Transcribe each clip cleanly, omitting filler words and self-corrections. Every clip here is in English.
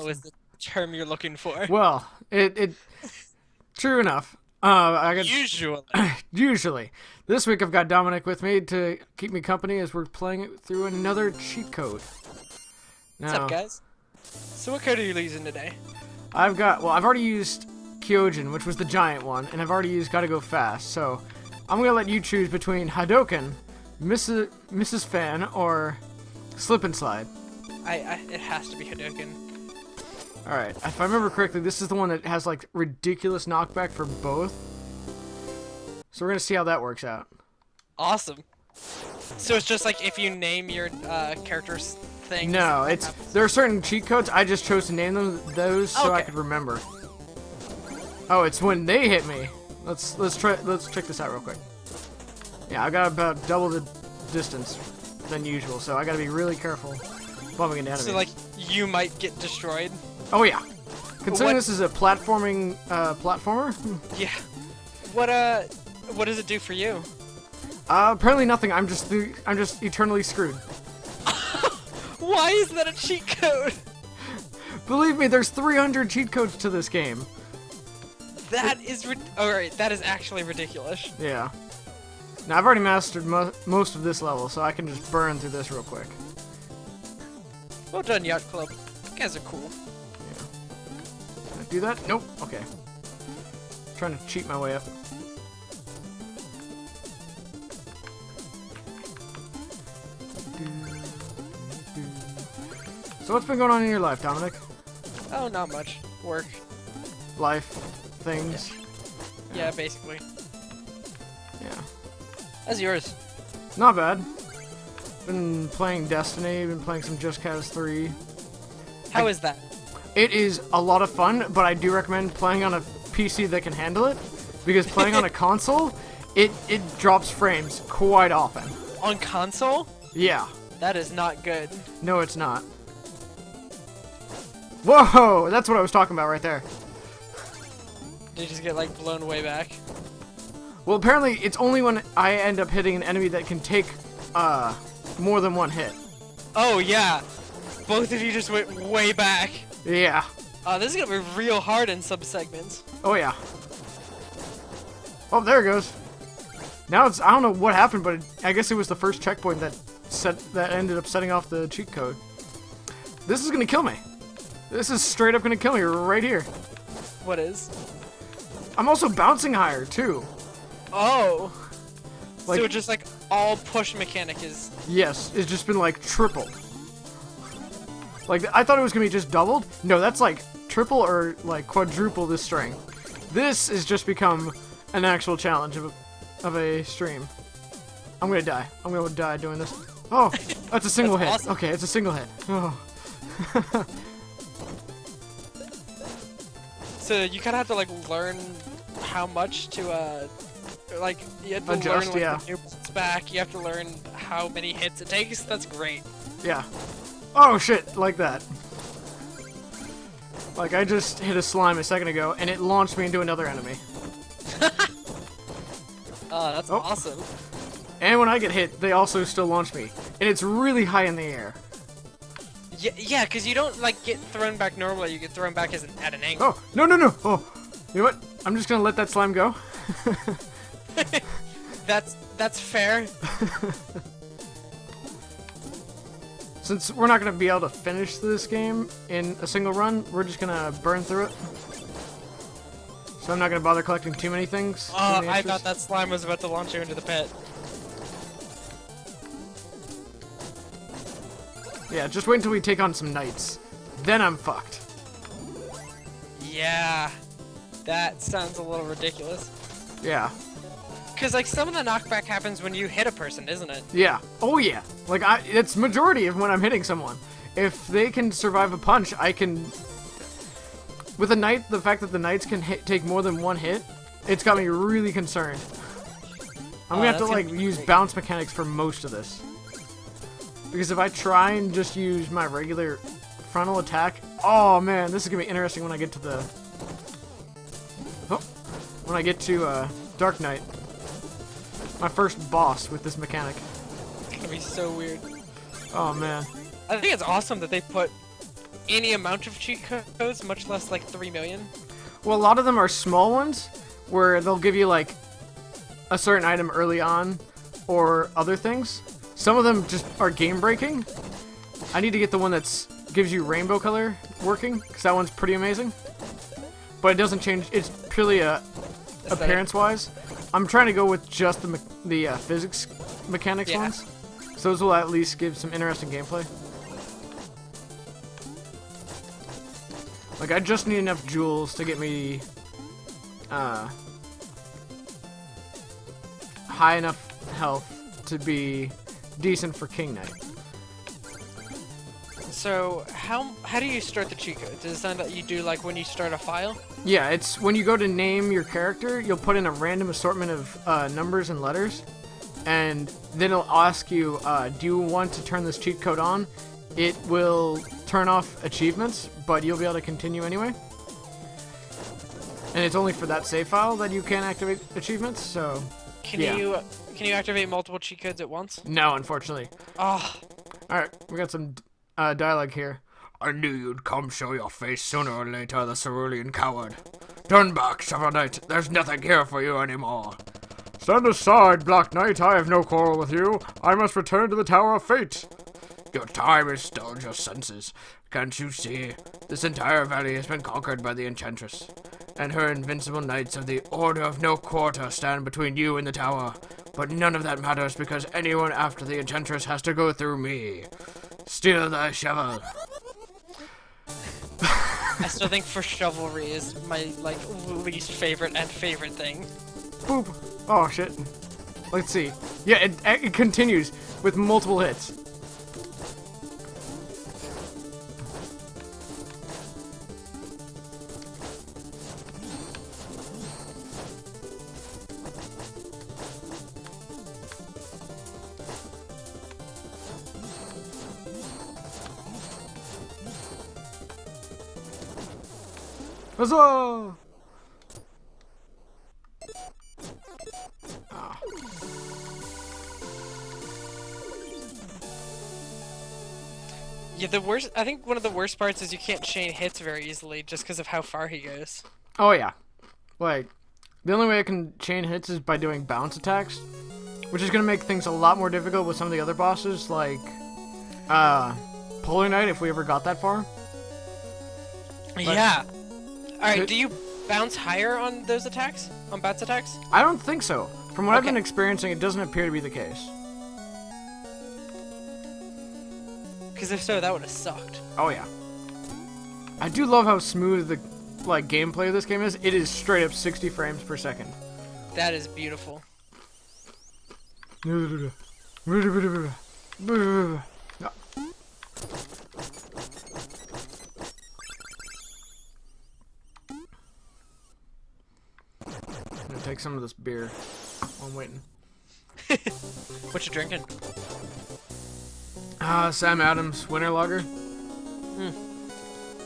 was the term you're looking for. Well, it true enough. I got Usually. usually this week I've got Dominic with me to keep me company as we're playing it through another cheat code. What's Now, up, guys? So what code are you using today? I've already used Kyojin, which was the giant one, and I've already used Gotta Go Fast. So I'm gonna let you choose between Hadoken, Mrs. Fan, or Slip and Slide. It has to be Hadouken. Alright, if I remember correctly, this is the one that has like ridiculous knockback for both. So we're gonna see how that works out. Awesome. So it's just like if you name your character's things. No, there are certain cheat codes. I just chose to name those so I Okay. could remember. Oh, it's when they hit me. Let's check this out real quick. Yeah, I got about double the distance than usual, so I gotta be really careful bumping into enemies. So like you might get destroyed. Oh yeah. Considering What- this is a platformer. Yeah. What does it do for you? Apparently nothing. I'm just eternally screwed. Why is that a cheat code? Believe me, there's 300 cheat codes to this game. That is alright. That is actually ridiculous. Yeah. Now I've already mastered most of this level, so I can just burn through this real quick. Well done, Yacht Club. You guys are cool. Can I do that? Nope. Okay. Trying to cheat my way up. So what's been going on in your life, Dominic? Oh, not much. Work. Life, things. Yeah, basically. Yeah. That's yours. Not bad. Been playing Destiny, been playing some Just Cause 3. How is that? It is a lot of fun, but I do recommend playing on a PC that can handle it, because playing on a console, it drops frames quite often. On console? Yeah. That is not good. No, it's not. Whoa! That's what I was talking about right there. Did you just get like blown way back? Well, apparently it's only when I end up hitting an enemy that can take more than one hit. Oh yeah. Both of you just went way back. Yeah. This is gonna be real hard in some segments. Oh yeah. Oh, there it goes. Now it's, I don't know what happened, but I guess it was the first checkpoint that ended up setting off the cheat code. This is gonna kill me. This is straight up gonna kill me right here. What is? I'm also bouncing higher too. Oh. Like, so just like all push mechanic is. yes, it's just been like tripled. Like, I thought it was gonna be just doubled. No, that's like triple or like quadruple this string. This has just become an actual challenge of a stream. I'm gonna die. I'm gonna die doing this. Oh, that's a single hit. Awesome. Okay, it's a single hit. Oh. So you kind of have to like learn how much to like you have to Adjust, learn like yeah. the new bounce back. You have to learn how many hits it takes. That's great. Yeah. Oh shit, like that. Like, I just hit a slime a second ago, and it launched me into another enemy. Oh, that's Oh. awesome. And when I get hit, they also still launch me. And it's really high in the air. Yeah, because you don't like get thrown back normally. You get thrown back at an angle. Oh, no, no, no. Oh, you know what? I'm just gonna let that slime go. That's fair. Since we're not gonna be able to finish this game in a single run, we're just gonna burn through it. So I'm not gonna bother collecting too many things. Oh, too many I extras. thought that slime was about to launch you into the pit. Yeah, just wait until we take on some knights. Then I'm fucked. Yeah, that sounds a little ridiculous. Yeah. Because like some of the knockback happens when you hit a person, isn't it? Yeah. Oh yeah. Like, it's majority of when I'm hitting someone. If they can survive a punch, I can. With a knight, the fact that the knights can take more than one hit, it's got me really concerned. I'm gonna have to that's gonna like be use great. bounce mechanics for most of this. Because if I try and just use my regular frontal attack, oh man, this is gonna be interesting when I get to the. Oh, when I get to Dark Knight. My first boss with this mechanic. It's gonna be so weird. Oh man. I think it's awesome that they put any amount of cheat codes, much less like 3 million. Well, a lot of them are small ones, where they'll give you, like, a certain item early on, or other things. Some of them just are game-breaking. I need to get the one that's gives you rainbow color working, because that one's pretty amazing. But it doesn't change, it's purely appearance-wise. I'm trying to go with just the physics mechanics ones. So those will at least give some interesting gameplay. Like, I just need enough jewels to get me high enough health to be decent for King Knight. So, how do you start the cheat code? Does it sound that you do like when you start a file? Yeah, it's when you go to name your character, you'll put in a random assortment of numbers and letters, and then it'll ask you, do you want to turn this cheat code on? It will turn off achievements, but you'll be able to continue anyway. And it's only for that save file that you can activate achievements, so... Can you activate multiple cheat codes at once? No, unfortunately. Oh. Alright, we got some dialogue here. I knew you'd come show your face sooner or later, the cerulean coward. Turn back, Shovel Knight. There's nothing here for you anymore. Stand aside, Black Knight. I have no quarrel with you. I must return to the Tower of Fate. Your time has dulled your senses. Can't you see? This entire valley has been conquered by the Enchantress, and her invincible knights of the Order of No Quarter stand between you and the tower. But none of that matters because anyone after the Enchantress has to go through me. Steal thy shovel. I still think for chivalry is my least favorite and favorite thing. Boop. Oh shit. Let's see. Yeah, it continues with multiple hits. Huzzah! Oh. Yeah, I think one of the worst parts is you can't chain hits very easily just because of how far he goes. Oh yeah. Like, the only way I can chain hits is by doing bounce attacks, which is going to make things a lot more difficult with some of the other bosses, like, Polar Knight, if we ever got that far. But yeah. Alright, do you bounce higher on those attacks? On bounce attacks? I don't think so. From what I've been experiencing, it doesn't appear to be the case. Because if so, that would have sucked. Oh yeah. I do love how smooth the gameplay of this game is. It is straight up 60 frames per second. That is beautiful. I'm gonna take some of this beer while I'm waiting. What you drinking? Sam Adams Winter Lager.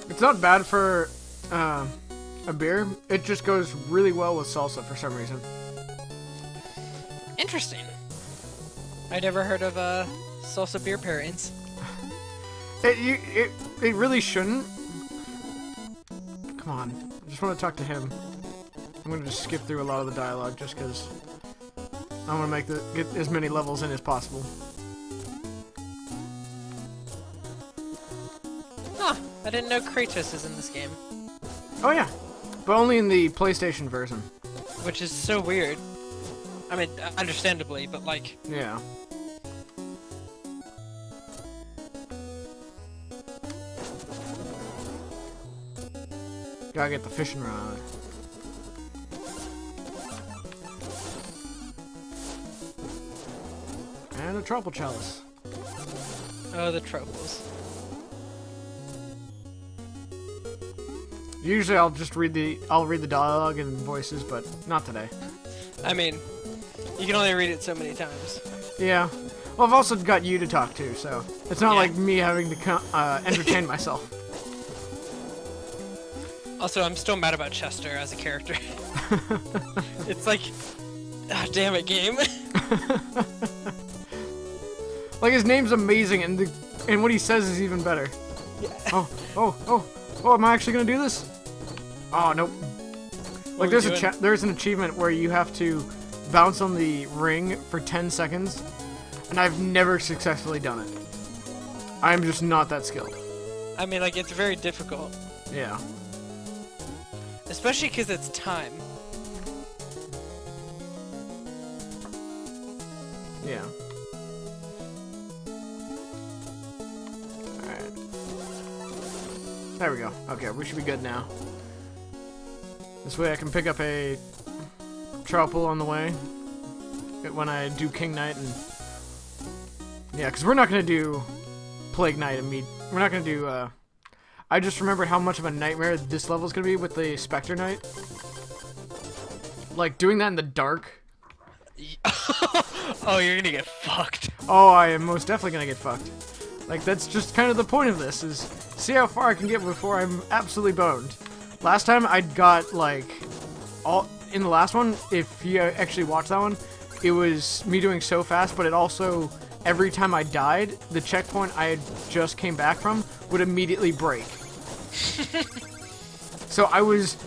It's not bad for a beer. It just goes really well with salsa for some reason. Interesting. I never heard of salsa beer pairings. It really shouldn't. Come on, I just want to talk to him. I'm gonna just skip through a lot of the dialogue just because I want to get as many levels in as possible. Huh, I didn't know Kratos is in this game. Oh yeah, but only in the PlayStation version. Which is so weird. I mean, understandably, but like... Yeah. Gotta get the fishing rod. And a trouble chalice. Oh, the troubles. Usually I'll just read the dialogue and voices, but not today. I mean, you can only read it so many times. Yeah. Well, I've also got you to talk to, so it's not like me having to entertain myself. Also, I'm still mad about Chester as a character. It's like, ah, damn it, game. Like, his name's amazing, and what he says is even better. Oh, am I actually gonna do this? Oh, nope. Like, there's an achievement where you have to bounce on the ring for 10 seconds, and I've never successfully done it. I'm just not that skilled. I mean, like, it's very difficult. Yeah. Especially because it's time. Yeah. Alright. There we go. Okay, we should be good now. This way I can pick up a triple on the way when I do King Knight and... Yeah, because we're not going to do Plague Knight we're not going to do... I just remembered how much of a nightmare this level is going to be with the Spectre Knight. Like, doing that in the dark. Oh, you're gonna get fucked. Oh, I am most definitely gonna get fucked. Like, that's just kind of the point of this, is see how far I can get before I'm absolutely boned. Last time I got, like, in the last one, if you actually watch that one, it was me doing so fast, but it also, every time I died, the checkpoint I had just came back from would immediately break. So I was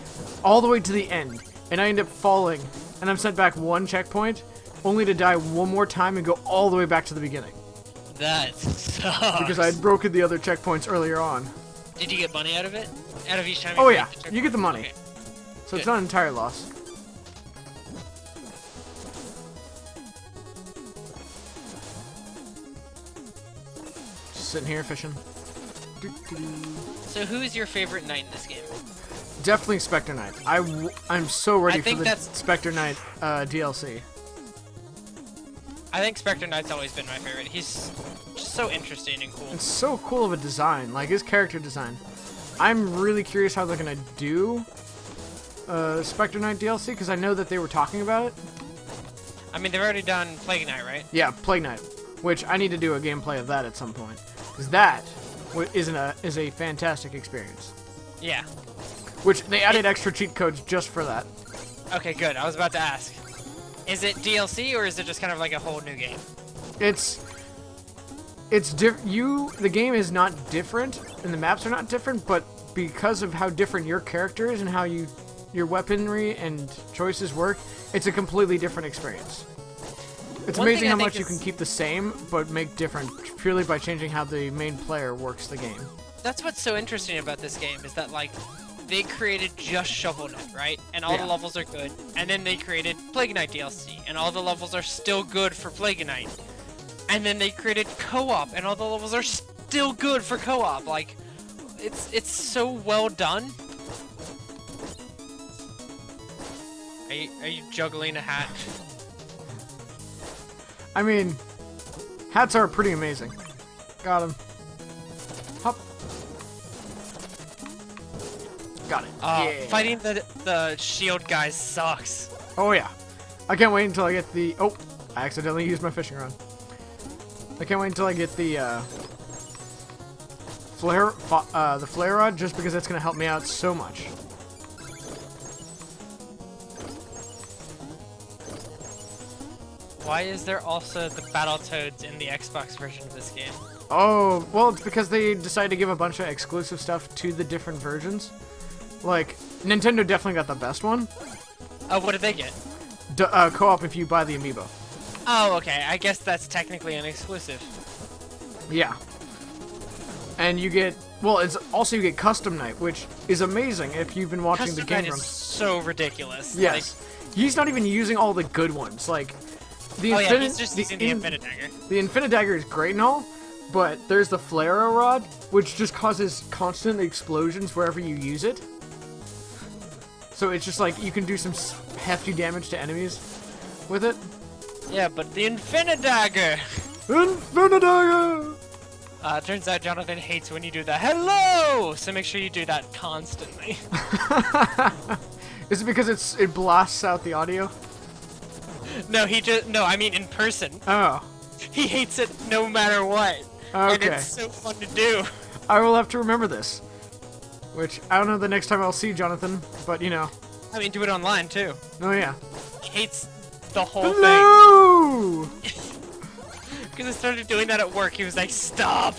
all the way to the end, and I end up falling, and I'm sent back one checkpoint, only to die one more time and go all the way back to the beginning. That sucks. Because I had broken the other checkpoints earlier on. Did you get money out of it? Out of each time? Oh yeah, you get the money. Okay. So Good. it's not an entire loss. Just sitting here fishing. So who is your favorite knight in this game? Definitely Spectre Knight. I'm so ready for the that's- Spectre Knight DLC. I think Spectre Knight's always been my favorite. He's just so interesting and cool. It's so cool of a design, like his character design. I'm really curious how they're gonna do Spectre Knight DLC, because I know that they were talking about it. I mean, they've already done Plague Knight, right? Yeah, Plague Knight, which I need to do a gameplay of that at some point, because that is a fantastic experience. Yeah. Which they added extra cheat codes just for that. Okay, good. I was about to ask. Is it DLC or is it just kind of like a whole new game? The game is not different and the maps are not different, but because of how different your character is and how your weaponry and choices work, it's a completely different experience. It's amazing how much you can keep the same but make different purely by changing how the main player works the game. That's what's so interesting about this game, is that, like, they created just Shovel Knight, right? And all the levels are good. And then they created Plague Knight DLC, and all the levels are still good for Plague Knight. And then they created co-op, and all the levels are still good for co-op. Like, it's so well done. Are you juggling a hat? I mean, hats are pretty amazing. Got him. Hop. Got it. Yeah. Fighting the shield guys sucks. Oh yeah. I can't wait until I get the... Oh, I accidentally used my fishing rod. I can't wait until I get the flare rod, just because that's gonna help me out so much. Why is there also the Battletoads in the Xbox version of this game? Oh, well, it's because they decided to give a bunch of exclusive stuff to the different versions. Like, Nintendo definitely got the best one. Oh, what did they get? Co-op if you buy the amiibo. Oh, okay. I guess that's technically an exclusive. Yeah. And you get... Well, it's also you get Custom Night, which is amazing if you've been watching Custom the game Night rooms. is so ridiculous. Yes. He's not even using all the good ones. Like, the he's just using the Infinite Dagger. The Infinite Dagger is great and all, but there's the Flare Rod, which just causes constant explosions wherever you use it. So it's just like, you can do some hefty damage to enemies with it. Yeah, but the Infinite Dagger! Infinite Dagger! Turns out Jonathan hates when you do that. Hello! So make sure you do that constantly. Is it because it blasts out the audio? No, I mean in person. Oh. He hates it no matter what. Okay. And it's so fun to do. I will have to remember this. Which, I don't know the next time I'll see Jonathan, but you know. I mean, do it online too. Oh yeah. He hates the whole Hello! thing. Because I started doing that at work, he was like, stop!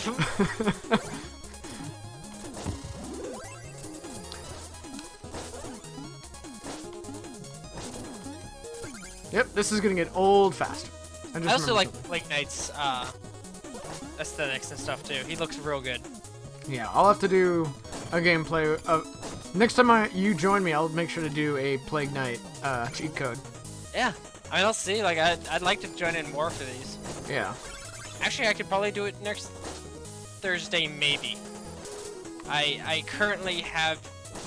Yep, this is gonna get old fast. I also like Plague Knight's aesthetics and stuff too. He looks real good. Yeah, I'll have to do a gameplay. Next time you join me, I'll make sure to do a Plague Knight cheat code. Yeah, I mean, I'll see. Like, I'd like to join in more for these. Yeah. Actually, I could probably do it next Thursday, maybe. I currently have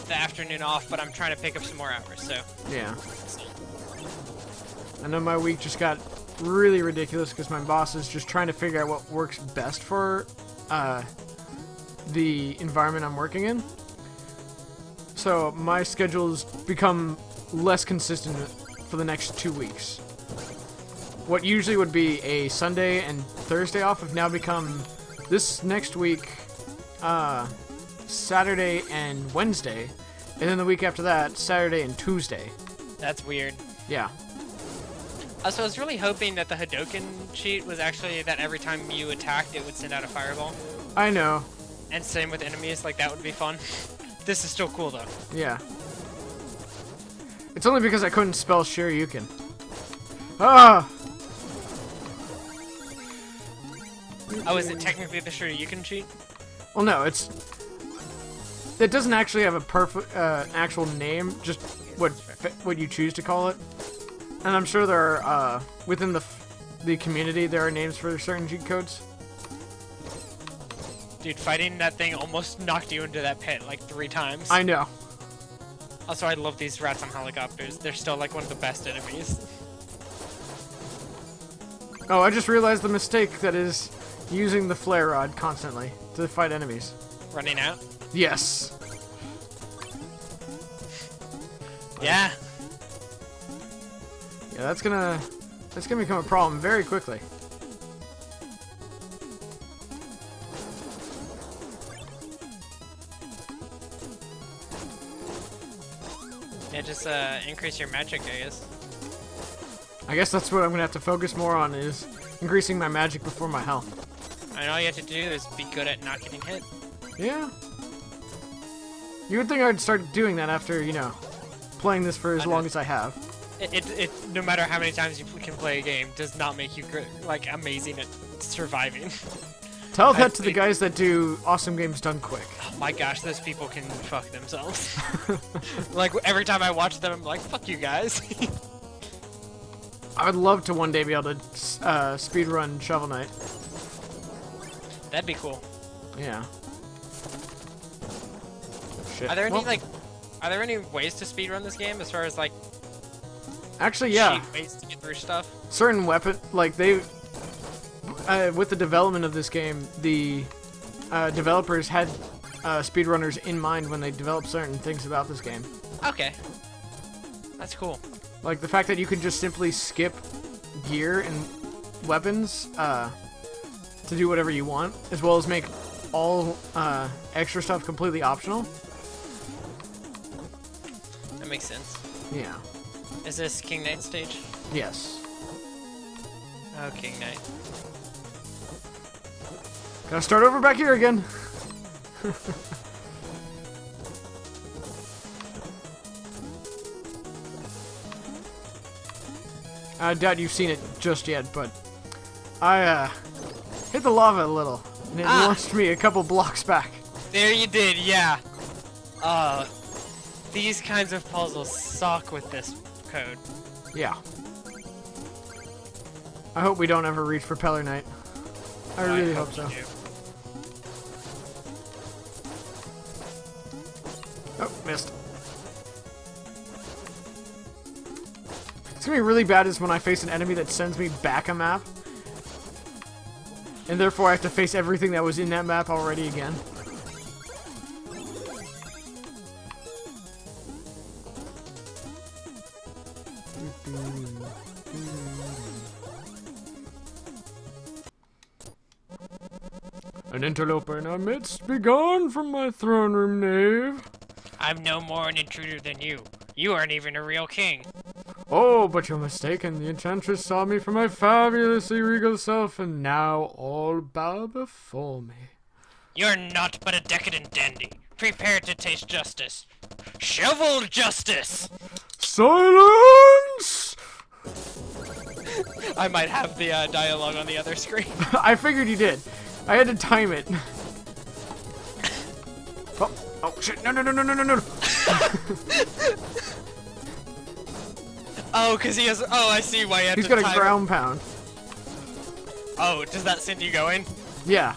the afternoon off, but I'm trying to pick up some more hours, so. Yeah. I know my week just got really ridiculous because my boss is just trying to figure out what works best for the environment I'm working in. So my schedule's become less consistent for the next 2 weeks. What usually would be a Sunday and Thursday off have now become, this next week, Saturday and Wednesday, and then the week after that, Saturday and Tuesday. That's weird. Yeah. So I was really hoping that the Hadoken cheat was actually that every time you attacked, it would send out a fireball. I know. And same with enemies, like that would be fun. This is still cool though. Yeah. It's only because I couldn't spell Shoryuken. Ah! Oh, is it technically the Shoryuken cheat? Well, no, it doesn't actually have a perfect actual name, just what you choose to call it. And I'm sure there are within the community there are names for certain cheat codes. Dude, fighting that thing almost knocked you into that pit like 3 times. I know. Also, I love these rats on helicopters. They're still like one of the best enemies. Oh, I just realized the mistake that is using the flare rod constantly to fight enemies. Running out? Yes. Yeah. Yeah, that's gonna become a problem very quickly. Yeah, just increase your magic, I guess. I guess that's what I'm gonna have to focus more on, is increasing my magic before my health. I mean, all you have to do is be good at not getting hit. Yeah. You would think I'd start doing that after, you know, playing this for as long as I have. It no matter how many times you can play a game, does not make you like amazing at surviving. Tell that to the guys that do Awesome Games Done Quick. Oh my gosh, those people can fuck themselves. Like, every time I watch them, I'm like, fuck you guys. I would love to one day be able to speedrun Shovel Knight. That'd be cool. Yeah. Shit. Are there any ways to speedrun this game as far as like actually, yeah. cheap ways to get through stuff? Certain weapon, like they with the development of this game, the developers had speedrunners in mind when they developed certain things about this game. Okay. That's cool. Like the fact that you can just simply skip gear and weapons to do whatever you want, as well as make all extra stuff completely optional. That makes sense. Yeah. Is this King Knight stage? Yes. Oh, King Knight. Gotta start over back here again. I doubt you've seen it just yet, but I hit the lava a little, and it launched me a couple blocks back. There you did, yeah. These kinds of puzzles suck with this code. Yeah. I hope we don't ever reach Propeller Knight. I really hope so. Oh, missed. It's gonna be really bad is when I face an enemy that sends me back a map. And therefore I have to face everything that was in that map already again. An interloper in our midst, begone from my throne room, knave. I'm no more an intruder than you. You aren't even a real king. Oh, but you're mistaken. The enchantress saw me for my fabulously regal self, and now all bow before me. You're naught but a decadent dandy. Prepare to taste justice. Shovel justice! Silence! I might have the dialogue on the other screen. I figured you did. I had to time it. Oh shit! No! Oh, cause he has. Oh, I see why you had He's to got time a ground pound. Oh, does that send you going? Yeah.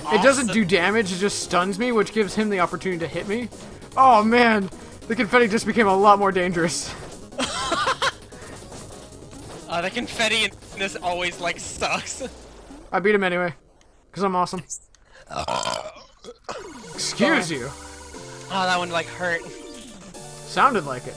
Awesome. It doesn't do damage, it just stuns me, which gives him the opportunity to hit me. Oh man, the confetti just became a lot more dangerous. The confetti in this always, like, sucks. I beat him anyway, because I'm awesome. Excuse you. Oh, that one, like, hurt. Sounded like it.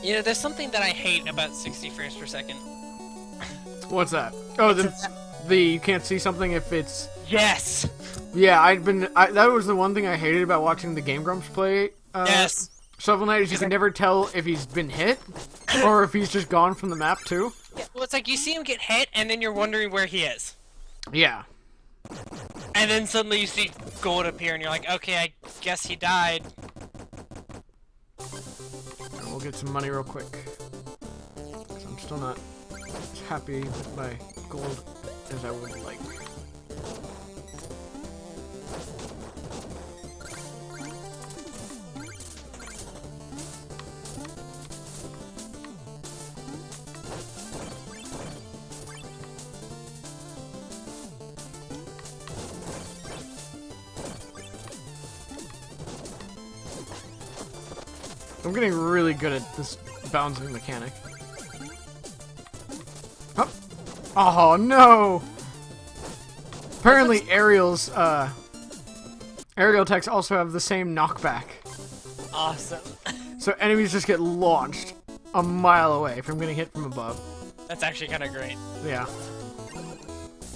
You know, there's something that I hate about 60 frames per second. What's that? Oh, the you can't see something if it's... Yes! Yeah, that was the one thing I hated about watching the Game Grumps play Yes! Shovel Knight, is you can never tell if he's been hit, or if he's just gone from the map too. Yeah, well, it's like you see him get hit, and then you're wondering where he is. Yeah. And then suddenly you see gold appear, and you're like, okay, I guess he died. We'll get some money real quick. 'Cause I'm still not as happy with my gold as I would like. I'm getting really good at this bouncing mechanic. Oh, oh no! Apparently aerial attacks also have the same knockback. Awesome. So enemies just get launched a mile away from getting hit from above. That's actually kind of great. Yeah.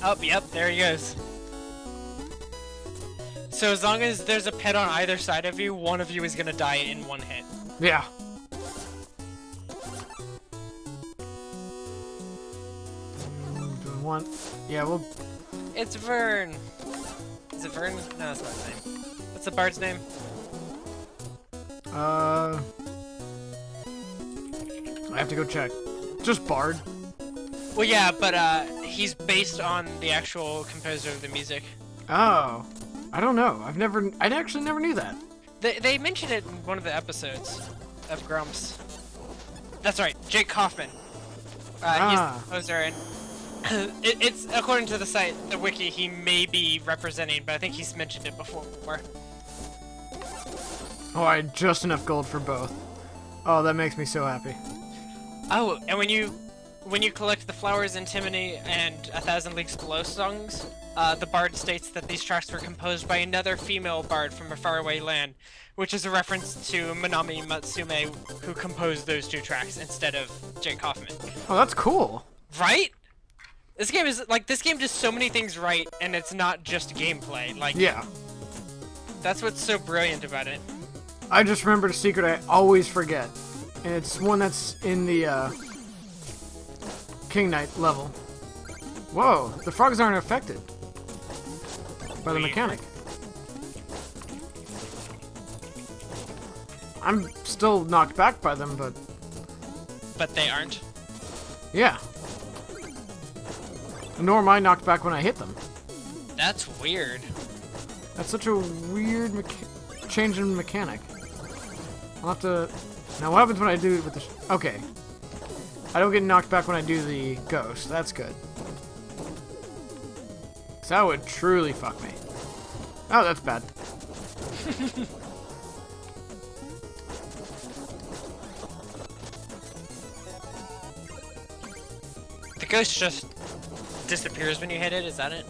Oh, yep, there he goes. So as long as there's a pit on either side of you, one of you is gonna die in one hit. Yeah. Yeah, well... It's Vern. Is it Vern? No, that's not his name. What's the bard's name? I have to go check. Just Bard. Well, yeah, but he's based on the actual composer of the music. Oh. I don't know. I actually never knew that. They mentioned it in one of the episodes of Grumps. That's right, Jake Kaufman. He's the composer, and it's according to the site, the wiki, he may be representing, but I think he's mentioned it before. Oh, I had just enough gold for both. Oh, that makes me so happy. Oh, and when you collect the Flowers in Timony and 1,000 Leagues Below songs, the bard states that these tracks were composed by another female bard from a faraway land, which is a reference to Manami Matsume, who composed those two tracks instead of Jake Kaufman. Oh, that's cool. Right? This game does so many things right, and it's not just gameplay. Like, yeah. That's what's so brilliant about it. I just remembered a secret I always forget, and it's one that's in the King Knight level. Whoa, the frogs aren't affected by the mechanic. I'm still knocked back by them, but... But they aren't? Yeah. Nor am I knocked back when I hit them. That's weird. That's such a weird change in mechanic. I'll have to... Now what happens when I do it with the... Okay. I don't get knocked back when I do the ghost. That's good. 'Cause that would truly fuck me. Oh, that's bad. The ghost just disappears when you hit it, is that it?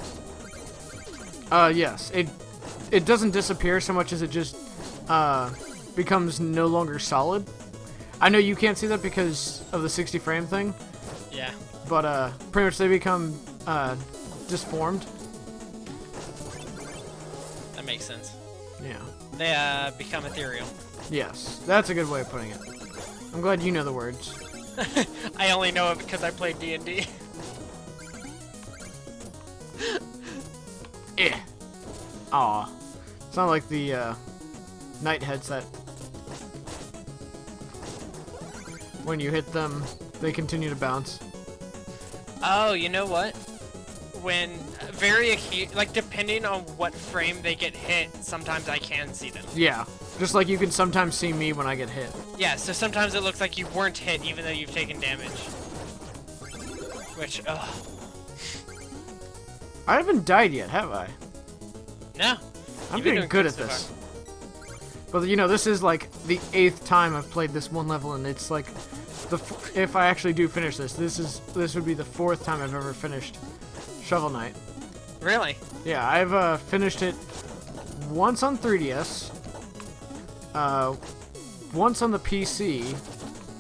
Yes. It doesn't disappear so much as it just, becomes no longer solid. I know you can't see that because of the 60 frame thing. Yeah. But, pretty much they become, disformed. That makes sense. Yeah. They, become ethereal. Yes. That's a good way of putting it. I'm glad you know the words. I only know it because I played D&D. Eh. Aw. It's not like the, Night heads that when you hit them, they continue to bounce. Oh, you know what? When like depending on what frame they get hit, sometimes I can see them. Yeah, just like you can sometimes see me when I get hit. Yeah, so sometimes it looks like you weren't hit even though you've taken damage. Which, ugh. I haven't died yet, have I? No. I'm getting good at this. But you know, this is like the 8th time I've played this one level, and it's like if I actually do finish this would be the 4th time I've ever finished Shovel Knight. Really? Yeah, I've finished it once on 3DS, once on the PC,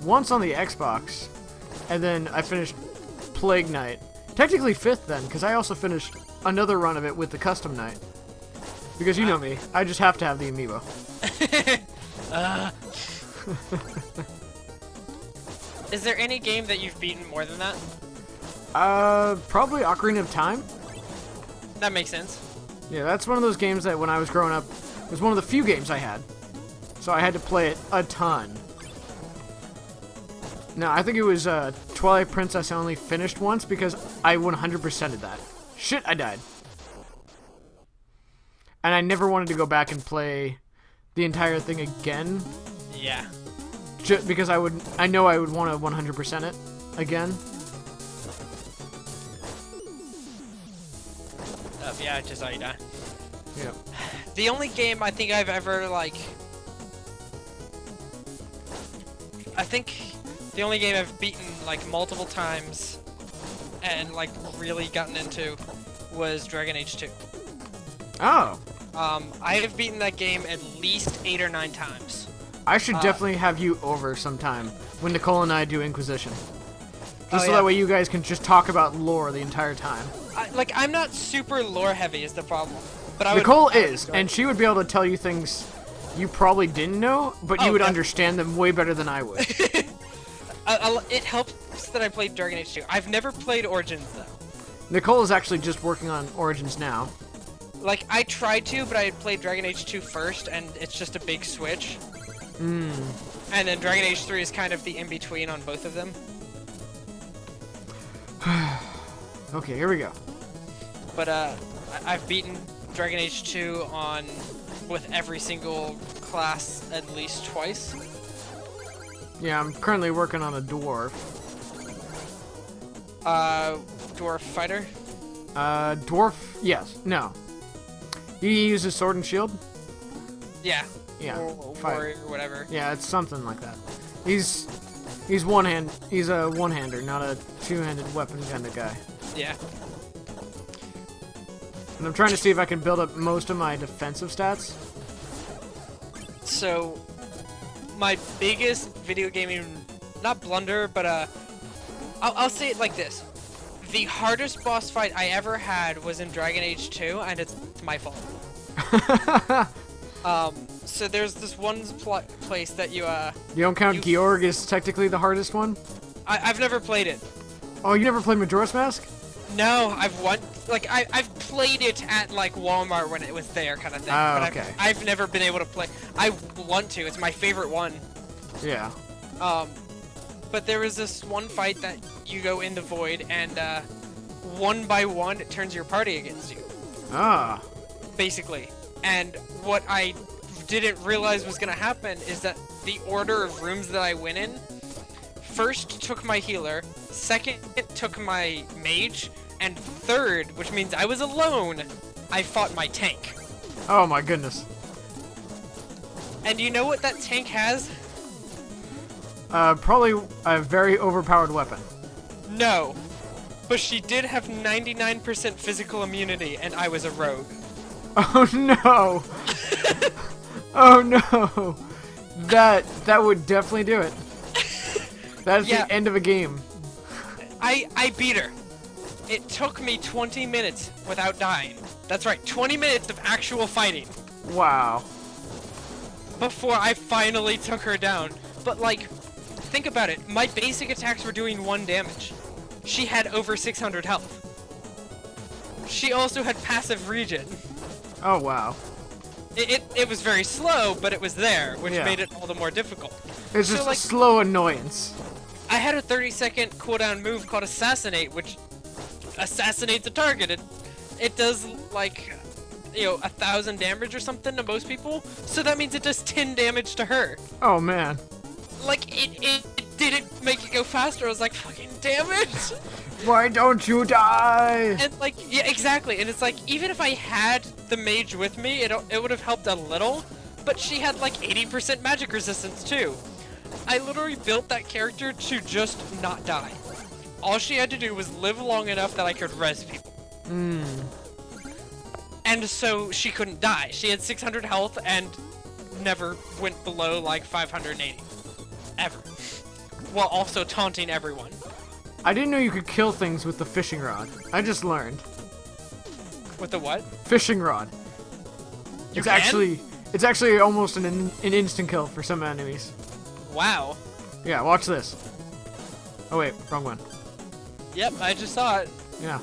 once on the Xbox, and then I finished Plague Knight. Technically 5th then, because I also finished another run of it with the Custom Knight. Because you know me, I just have to have the amiibo. Is there any game that you've beaten more than that? Probably Ocarina of Time. That makes sense. Yeah, that's one of those games that when I was growing up, was one of the few games I had. So I had to play it a ton. No, I think it was Twilight Princess I only finished once because I 100%ed that. Shit, I died. And I never wanted to go back and play the entire thing again. Yeah. Just because I know I would want to 100% it again. Yeah, just how you die. Yep. The only game I think I've ever, like... I think the only game I've beaten, like, multiple times and, like, really gotten into was Dragon Age 2. Oh. I have beaten that game at least 8 or 9 times. I should definitely have you over sometime when Nicole and I do Inquisition. Just so yeah. that way you guys can just talk about lore the entire time. I'm not super lore heavy is the problem. But Nicole is, and she would be able to tell you things you probably didn't know, but you would understand them way better than I would. It helps that I played Dragon Age 2. I've never played Origins, though. Nicole is actually just working on Origins now. Like, I tried to, but I had played Dragon Age 2 first, and it's just a big switch. And then Dragon Age 3 is kind of the in-between on both of them. Okay, here we go. But, I've beaten Dragon Age 2 with every single class at least twice. Yeah, I'm currently working on a dwarf. Dwarf fighter? Dwarf, yes, no. He uses sword and shield? Yeah. Yeah. Warrior, whatever. Yeah, it's something like that. He's a one-hander, not a two-handed weapon kind of guy. Yeah. And I'm trying to see if I can build up most of my defensive stats. So, my biggest video gaming, not blunder, but I'll say it like this. The hardest boss fight I ever had was in Dragon Age 2, and it's my fault. So there's this one place that you don't count Georg as technically the hardest one? I've never played it. Oh, you never played Majora's Mask? No, I've played it at, like, Walmart when it was there, kind of thing. Oh, but okay. I've never been able to play. I want to. It's my favorite one. Yeah. But there was this one fight that you go in the void, and one by one, it turns your party against you. Ah. Basically. And what I didn't realize was going to happen is that the order of rooms that I went in, first took my healer, second it took my mage, and third, which means I was alone, I fought my tank. Oh my goodness. And you know what that tank has? Probably a very overpowered weapon. No. But she did have 99% physical immunity, and I was a rogue. Oh no! Oh no! That would definitely do it. That is the end of a game. I beat her. It took me 20 minutes without dying. That's right, 20 minutes of actual fighting. Wow. Before I finally took her down. But, like, think about it. My basic attacks were doing 1 damage. She had over 600 health. She also had passive regen. Oh, wow. it was very slow, but it was there, which Yeah. made it all the more difficult. It's So, just a like, slow annoyance. I had a 30-second cooldown move called Assassinate, which assassinates a target. It does, like, 1,000 damage or something to most people, so that means it does 10 damage to her. Oh man. Like, it didn't make it go faster. I was like, fucking damn it! Why don't you die? And, like, yeah, exactly. And it's like, even if I had the mage with me, it would have helped a little, but she had, like, 80% magic resistance, too. I literally built that character to just not die. All she had to do was live long enough that I could res people. And so she couldn't die. She had 600 health and never went below, like, 580. Ever. While also taunting everyone. I didn't know you could kill things with the fishing rod. I just learned. With the what? Fishing rod. You It's can? actually almost an instant kill for some enemies. Wow. Yeah, watch this. Oh wait, wrong one. Yep, I just saw it. Yeah.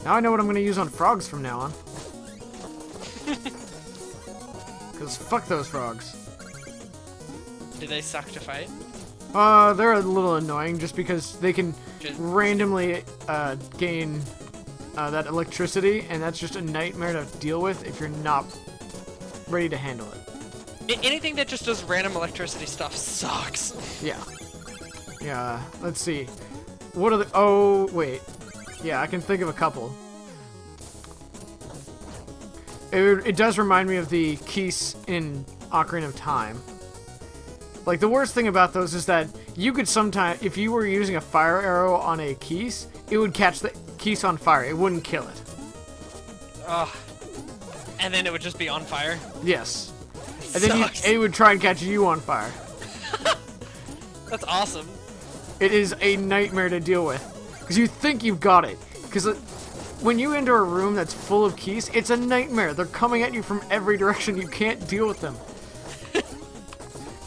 Now I know what I'm gonna use on frogs from now on. Cause fuck those frogs. Do they suck to fight? They're a little annoying just because they can Just- randomly gain that electricity, and that's just a nightmare to deal with if you're not ready to handle it. Anything that just does random electricity stuff sucks. Yeah. Yeah, let's see. What are the... Oh, wait. Yeah, I can think of a couple. It does remind me of the keys in Ocarina of Time. Like, the worst thing about those is that you could sometimes... If you were using a fire arrow on a keys, it would catch the keys on fire. It wouldn't kill it. Ugh. And then it would just be on fire. Yes. And then Sucks. it would try and catch you on fire. That's awesome. It is a nightmare to deal with. Because you think you've got it. Because when you enter a room that's full of keys, it's a nightmare. They're coming at you from every direction. You can't deal with them.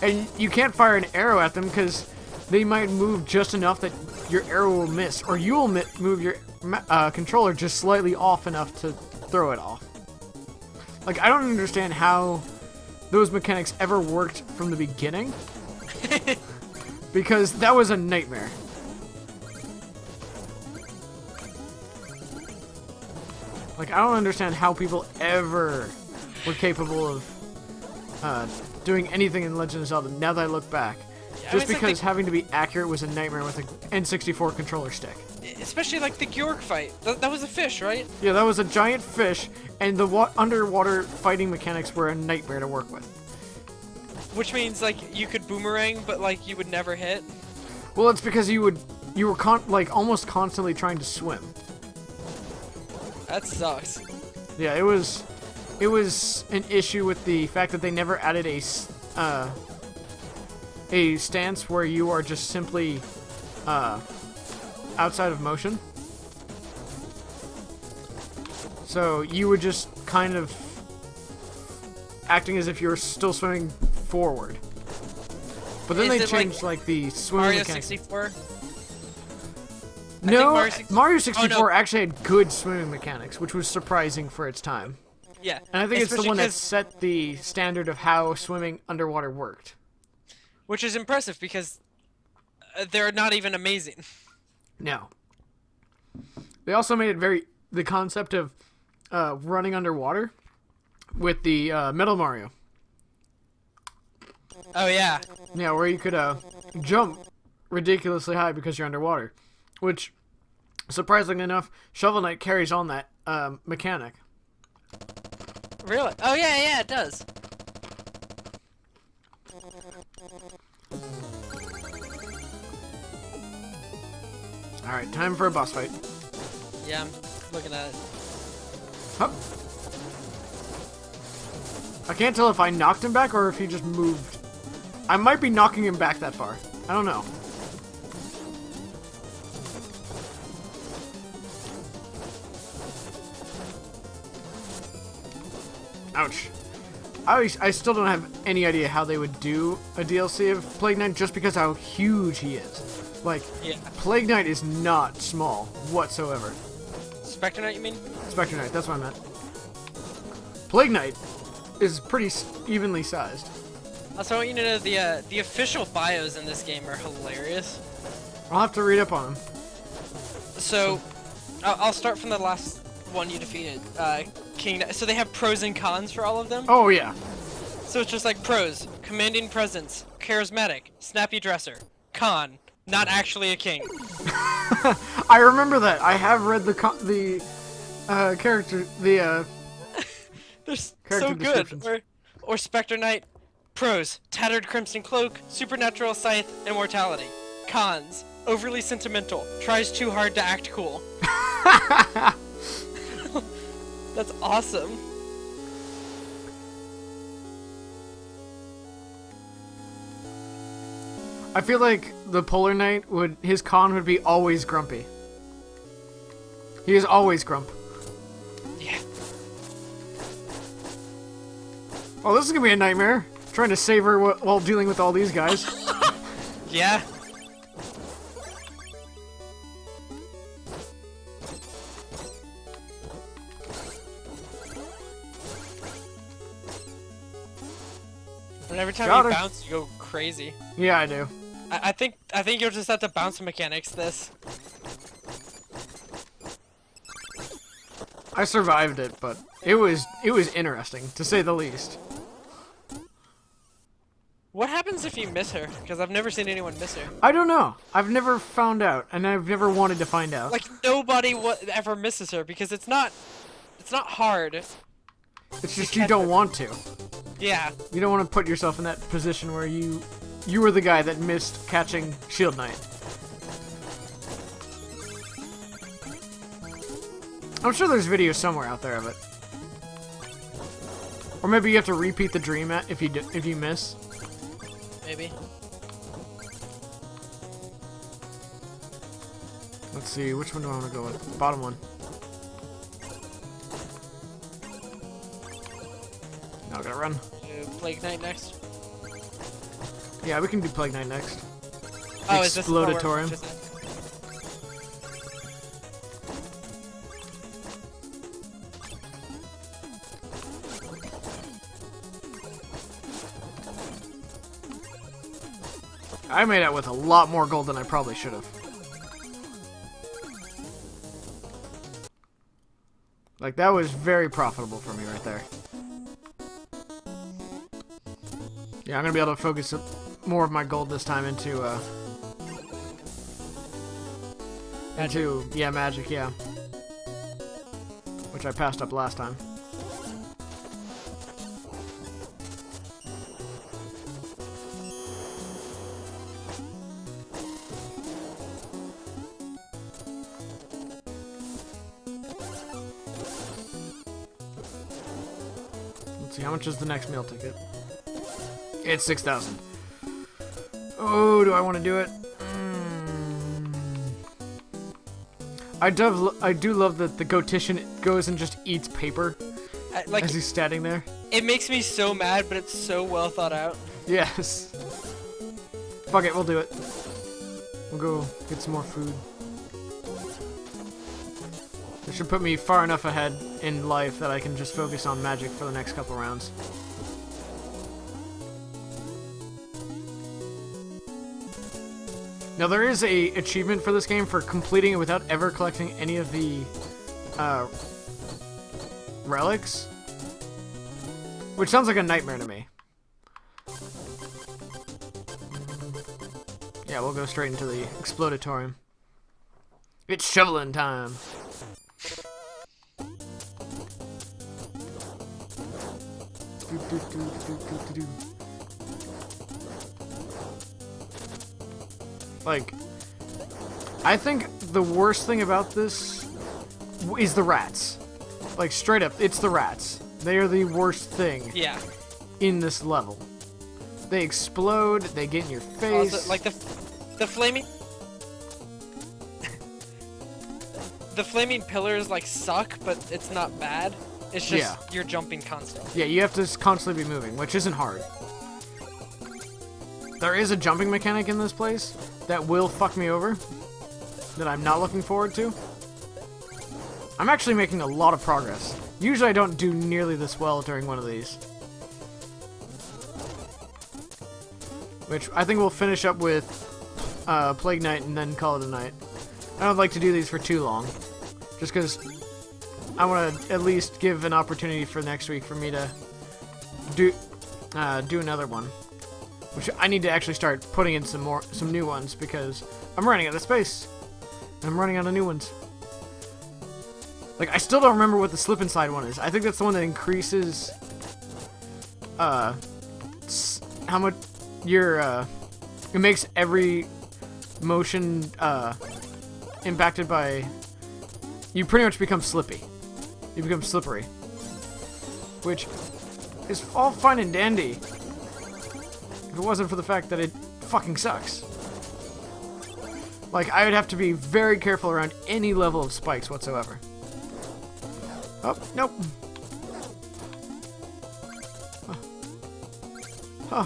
And you can't fire an arrow at them because they might move just enough that your arrow will miss. Or you will move your controller just slightly off enough to throw it off. Like, I don't understand how those mechanics ever worked from the beginning. Because that was a nightmare. Like, I don't understand how people ever were capable of doing anything in Legend of Zelda, now that I look back. Yeah, Just it's like because having to be accurate was a nightmare with an N64 controller stick. Especially like the Gyork fight. That was a fish, right? Yeah, that was a giant fish, and the underwater fighting mechanics were a nightmare to work with. Which means like you could boomerang, but like you would never hit. Well, it's because you were like almost constantly trying to swim. That sucks. Yeah, it was an issue with the fact that they never added a stance where you are just simply outside of motion. So you were just kind of acting as if you were still swimming forward. But then Is they it changed like the swimming Mario mechanics. 64? No, Mario Mario 64 actually had good swimming mechanics, which was surprising for its time. Yeah. And I think it's the Especially one that 'cause- set the standard of how swimming underwater worked. Which is impressive because they're not even amazing. No. They also made it the concept of running underwater with the Metal Mario. Oh yeah. Yeah, where you could jump ridiculously high because you're underwater. Which, surprisingly enough, Shovel Knight carries on that mechanic. Really? Oh yeah, it does. Alright, time for a boss fight. Yeah, I'm looking at it. Hup. I can't tell if I knocked him back or if he just moved. I might be knocking him back that far. I don't know. Ouch. I still don't have any idea how they would do a DLC of Plague Knight just because how huge he is. Like, Yeah. Plague Knight is not small whatsoever. Spectre Knight, you mean? Spectre Knight, that's what I meant. Plague Knight is pretty evenly sized. Also, I want you to know the official bios in this game are hilarious. I'll have to read up on them. So, I'll start from the last one you defeated, King. So they have pros and cons for all of them. Oh, yeah. So it's just like pros: commanding presence, charismatic, snappy dresser. Con: not actually a king. I remember that. I have read the character, They're character so good. descriptions. Or Spectre Knight. Pros: tattered crimson cloak, supernatural scythe, immortality. Cons: overly sentimental, tries too hard to act cool. That's awesome. I feel like the Polar Knight his con would be always grumpy. He is always grump. Yeah. Oh, this is gonna be a nightmare. Trying to save her while dealing with all these guys. Yeah. And every time Got you her. bounce, you go crazy. Yeah, I do. I think you'll just have to bounce mechanics this. I survived it, but it was interesting to say the least. What happens if you miss her? Because I've never seen anyone miss her. I don't know. I've never found out, and I've never wanted to find out. Like nobody ever misses her because it's not hard. It's just you don't want to. Yeah. You don't want to put yourself in that position where you were the guy that missed catching Shield Knight. I'm sure there's video somewhere out there of it. Or maybe you have to repeat the dream if you miss. Maybe. Let's see, which one do I want to go with? Bottom one. Now I gotta run. Plague Knight next. Yeah, we can do Plague Knight next. Oh, is this the one where Explodatorium. it's just- I made out with a lot more gold than I probably should have. Like, that was very profitable for me right there. Yeah, I'm gonna be able to focus more of my gold this time into magic, yeah. Which I passed up last time. Let's see, how much is the next meal ticket? It's 6,000. Oh, do I want to do it? I do love that the Gotician goes and just eats paper like as he's standing there. it makes me so mad, but it's so well thought out. Yes. Fuck it, we'll do it. We'll go get some more food. This should put me far enough ahead in life that I can just focus on magic for the next couple rounds. Now there is a achievement for this game for completing it without ever collecting any of the relics, which sounds like a nightmare to me. Yeah, we'll go straight into the Explodatorium. It's shoveling time. Like, I think the worst thing about this is the rats. Like, straight up, it's the rats. They are the worst thing in this level. They explode, they get in your face. Also, like the flaming... the flaming pillars, like, suck, but it's not bad. It's just you're jumping constantly. Yeah, you have to constantly be moving, which isn't hard. There is a jumping mechanic in this place that will fuck me over, that I'm not looking forward to. I'm actually making a lot of progress. Usually I don't do nearly this well during one of these. Which I think we'll finish up with Plague Night and then call it a night. I don't like to do these for too long. Just because I want to at least give an opportunity for next week for me to do another one. Which I need to actually start putting in some new ones because I'm running out of space. I'm running out of new ones. Like, I still don't remember what the slip inside one is. I think that's the one that increases how much your it makes every motion impacted by, you pretty much become slippy. You become slippery. Which is all fine and dandy if it wasn't for the fact that it fucking sucks. Like, I would have to be very careful around any level of spikes whatsoever. Oh, nope. Huh. Huh.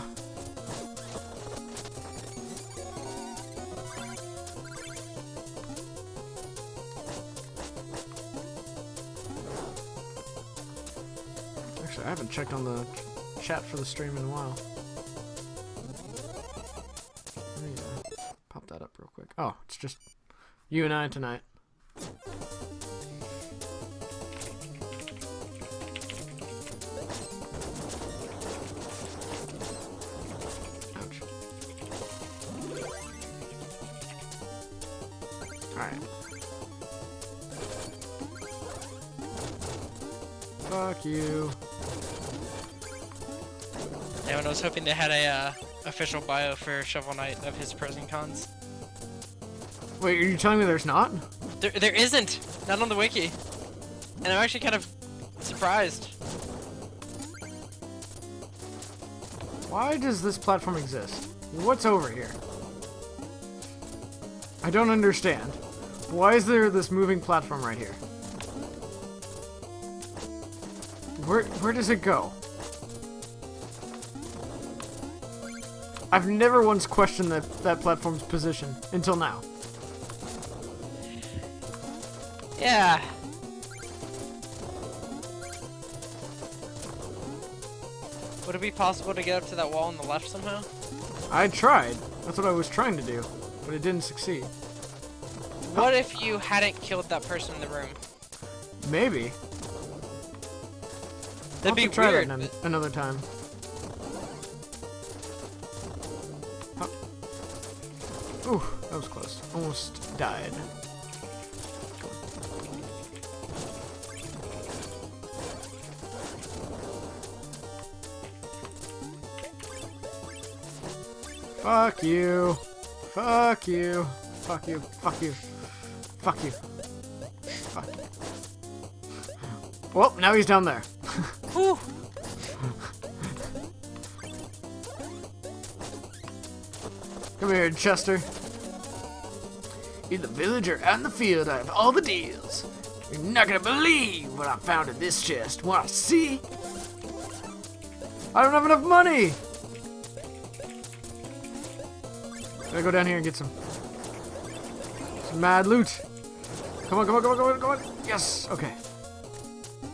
Actually, I haven't checked on the chat for the stream in a while. Let me pop that up real quick. Oh, it's just you and I tonight. Ouch. Alright. Fuck you. Yeah, and I was hoping they had a official bio for Shovel Knight of his pros and cons. Wait, are you telling me there's not? There isn't. Not on the wiki. And I'm actually kind of surprised. Why does this platform exist? What's over here? I don't understand. Why is there this moving platform right here? Where does it go? I've never once questioned that platform's position until now. Yeah. Would it be possible to get up to that wall on the left somehow? I tried. That's what I was trying to do, but it didn't succeed. What if you hadn't killed that person in the room? Maybe. That'd be try weird. that another time. Oh. Ooh, that was close. Almost died. Fuck you. Fuck you. Fuck you. Fuck you. Fuck you. Fuck you. Well, now he's down there. Whew. Come here, Chester. In the village or out in the field, I have all the deals. You're not gonna believe what I found in this chest. Wanna see? I don't have enough money! Gotta go down here and get some mad loot. Come on, come on, come on, come on, come on. Yes, okay.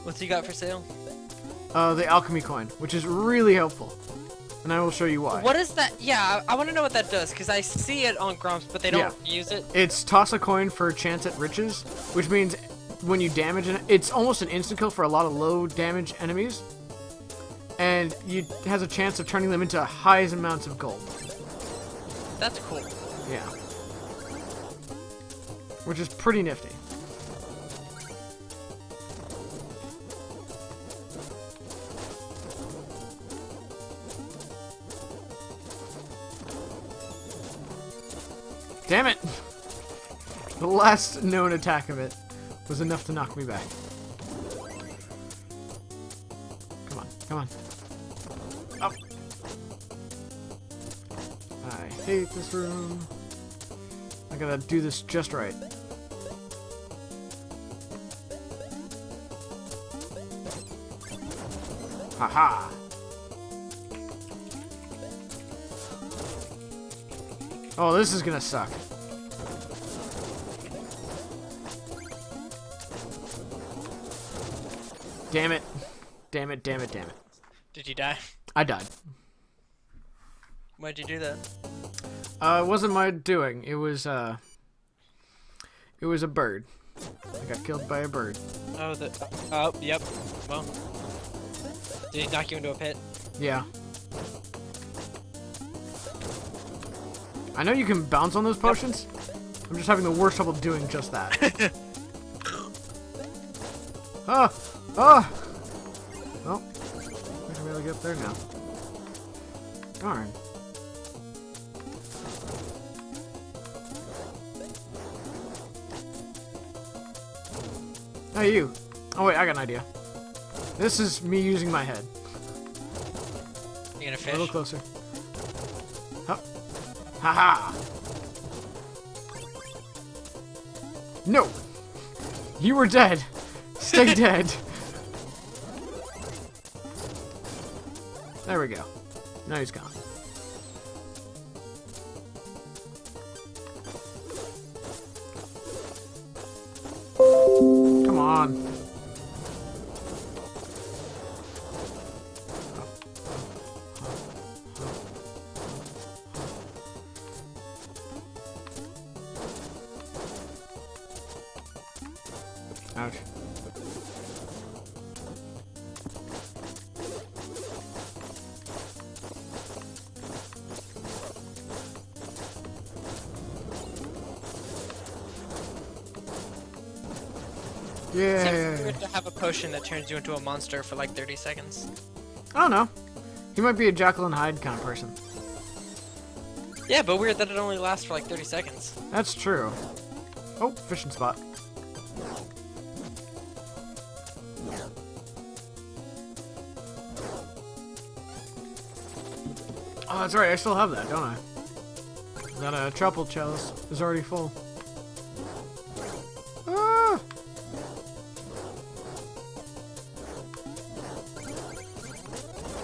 What's he got for sale? The alchemy coin, which is really helpful. And I will show you why. What is that? Yeah, I want to know what that does, because I see it on Grumps, but they don't use it. It's toss a coin for a chance at riches, which means when you damage it's almost an instant kill for a lot of low damage enemies. And it has a chance of turning them into high amounts of gold. That's cool. Yeah. Which is pretty nifty. Damn it! The last known attack of it was enough to knock me back. Come on, come on. Up! I hate this room. I gotta do this just right. Haha! Oh, this is gonna suck. Damn it. Damn it, damn it, damn it. Did you die? I died. Why'd you do that? It wasn't my doing. It was a bird. I got killed by a bird. Oh, oh, yep. Well, did he knock you into a pit? Yeah. I know you can bounce on those potions. I'm just having the worst trouble doing just that. Ah! Ah! Well, I can really get up there now. Darn. Hey, you. Oh, wait, I got an idea. This is me using my head. You gonna A fish? little closer. Huh. Haha! No! You were dead! Stay dead! There we go. Now he's gone. Come on. Ouch. It's Yeah. weird to have a potion that turns you into a monster for like 30 seconds. I don't know. He might be a Jekyll and Hyde kind of person. Yeah, but weird that it only lasts for like 30 seconds. That's true. Oh, fishing spot. Oh, that's right. I still have that, don't I? That truffle chalice is already full. Ah!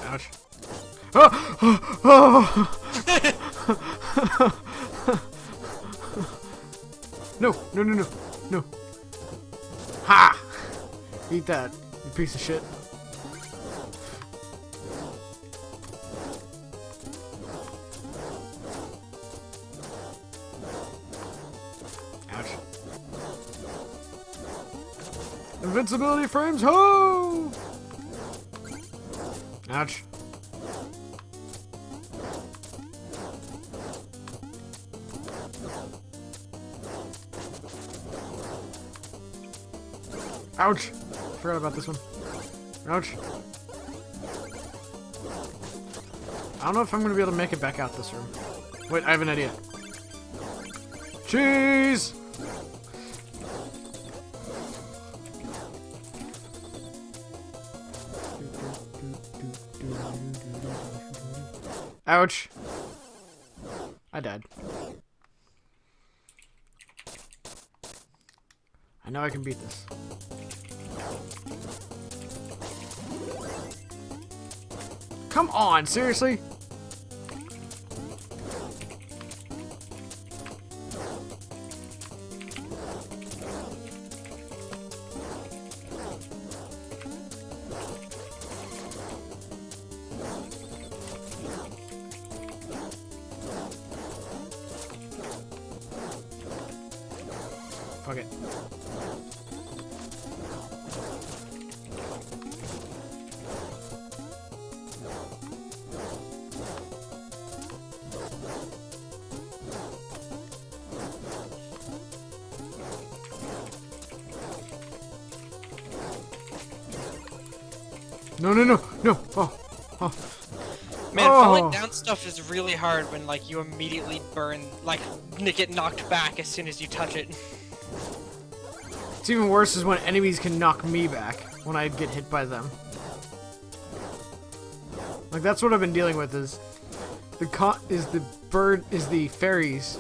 Ouch. Oh! Oh! No, no, no, no, no. Ha! Eat that, you piece of shit. Ouch. Invincibility frames, ho! Ouch. Ouch! Forgot about this one. Ouch. I don't know if I'm gonna be able to make it back out this room. Wait, I have an idea. Cheese! Ouch. I died. I know I can beat this. Come on, seriously? Fuck it. No, no, no, no. Oh, oh. Man, Oh. falling down stuff is really hard when like you immediately burn, like get knocked back as soon as you touch it. It's even worse is when enemies can knock me back when I get hit by them. Like that's what I've been dealing with is the fairies,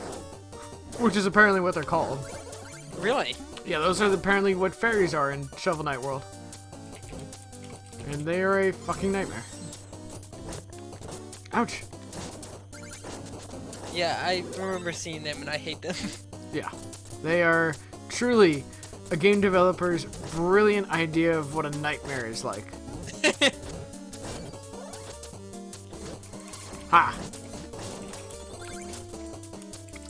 which is apparently what they're called. Really? Yeah, those are apparently what fairies are in Shovel Knight World. And they are a fucking nightmare. Ouch. Yeah, I remember seeing them and I hate them. Yeah. They are truly a game developer's brilliant idea of what a nightmare is like. Ha!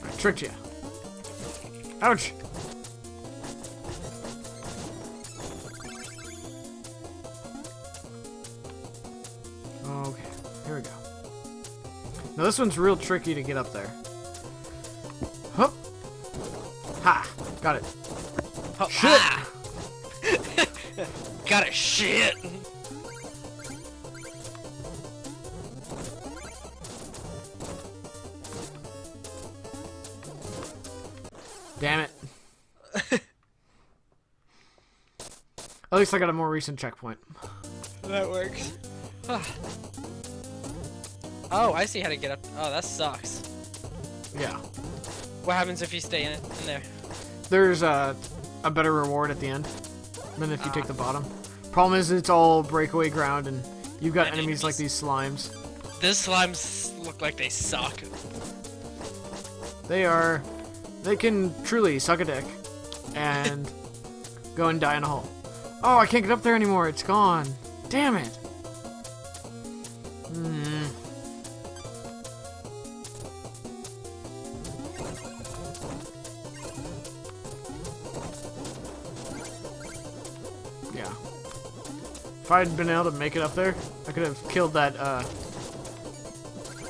I tricked you. Ouch! Okay, here we go. Now this one's real tricky to get up there. Hup! Ha! Got it. Oh, Shit! ah! Got it, shit! Damn it. At least I got a more recent checkpoint. That works. Oh, I see how to get up. Oh, that sucks. Yeah. What happens if you stay in there? There's a better reward at the end than if you take the bottom. Problem is, it's all breakaway ground, and you've got enemies like these slimes. These slimes look like they suck. They can truly suck a dick and go and die in a hole. Oh, I can't get up there anymore. It's gone. Damn it. Yeah. If I had been able to make it up there, I could have killed that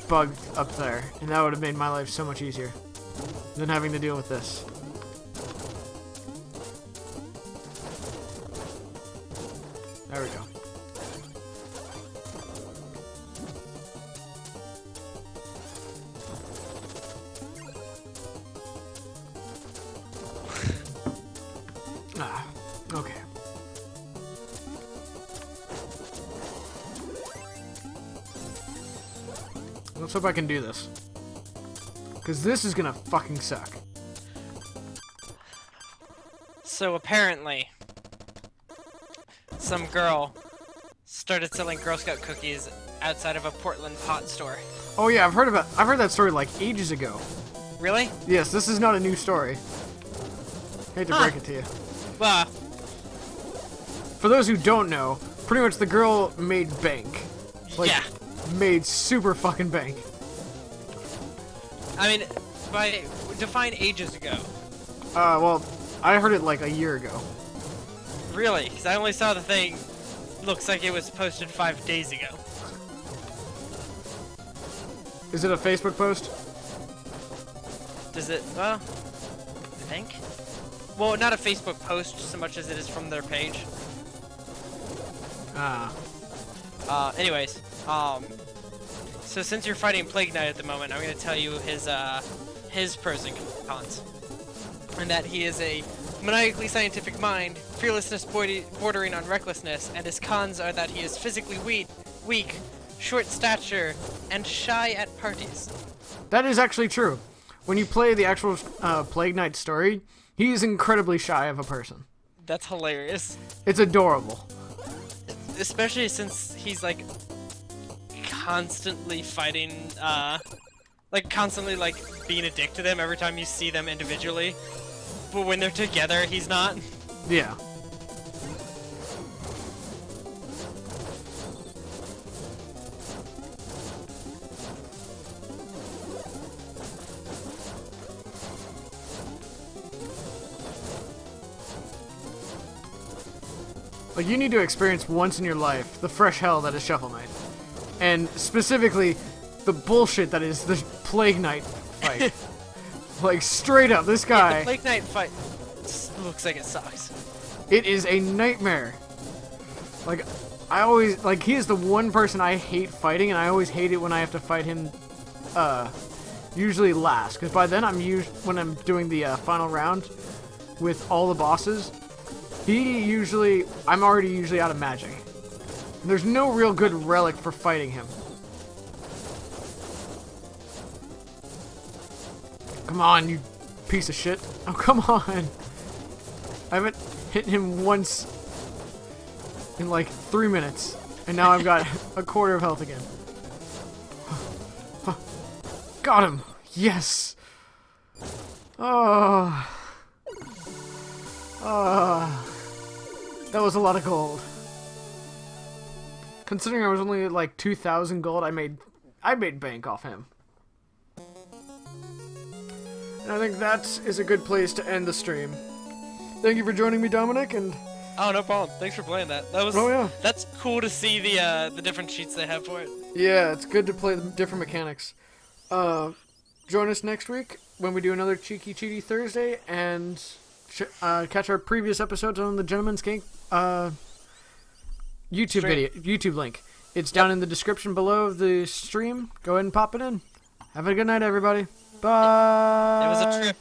bug up there, and that would have made my life so much easier than having to deal with this. There we go. Okay. Let's hope I can do this. Because this is gonna fucking suck. So apparently, some girl started selling Girl Scout cookies outside of a Portland pot store. Oh yeah, I've heard that story like ages ago. Really? Yes, this is not a new story. Hate to break it to you. Well, For those who don't know, pretty much the girl made bank. Like, yeah. made super fucking bank. I mean, define ages ago. Well, I heard it like a year ago. Really? Because I only saw the thing. Looks like it was posted 5 days ago. Is it a Facebook post? Does it? Well, I think. Well, not a Facebook post so much as it is from their page. Anyways, so since you're fighting Plague Knight at the moment, I'm going to tell you his pros and cons. And that he is a maniacally scientific mind, fearlessness bordering on recklessness, and his cons are that he is physically weak, short stature, and shy at parties. That is actually true. When you play the actual Plague Knight story, he's incredibly shy of a person. That's hilarious. It's adorable. Especially since he's like constantly fighting, constantly being a dick to them every time you see them individually. But when they're together, he's not. Yeah. Like, you need to experience once in your life the fresh hell that is Shovel Knight. And specifically, the bullshit that is the Plague Knight fight. Like, straight up, this guy... Yeah, the Plague Knight fight looks like it sucks. It is a nightmare. Like, I always... Like, he is the one person I hate fighting, and I always hate it when I have to fight him, usually last. Because by then, when I'm doing the final round with all the bosses... I'm already usually out of magic. There's no real good relic for fighting him. Come on, you piece of shit. Oh, come on. I haven't hit him once in like 3 minutes. And now I've got a quarter of health again. Got him. Yes. Oh. That was a lot of gold. Considering I was only at like 2,000 gold, I made bank off him. And I think that is a good place to end the stream. Thank you for joining me, Dominic, and Oh, no problem. Thanks for playing that. That was. Oh, yeah. That's cool to see the different cheats they have for it. yeah, it's good to play the different mechanics. Join us next week when we do another Cheaty Thursday, and catch our previous episodes on the Gentleman's Gang YouTube link. It's down in the description below of the stream. Go ahead and pop it in. Have a good night, everybody. Bye. It was a trip.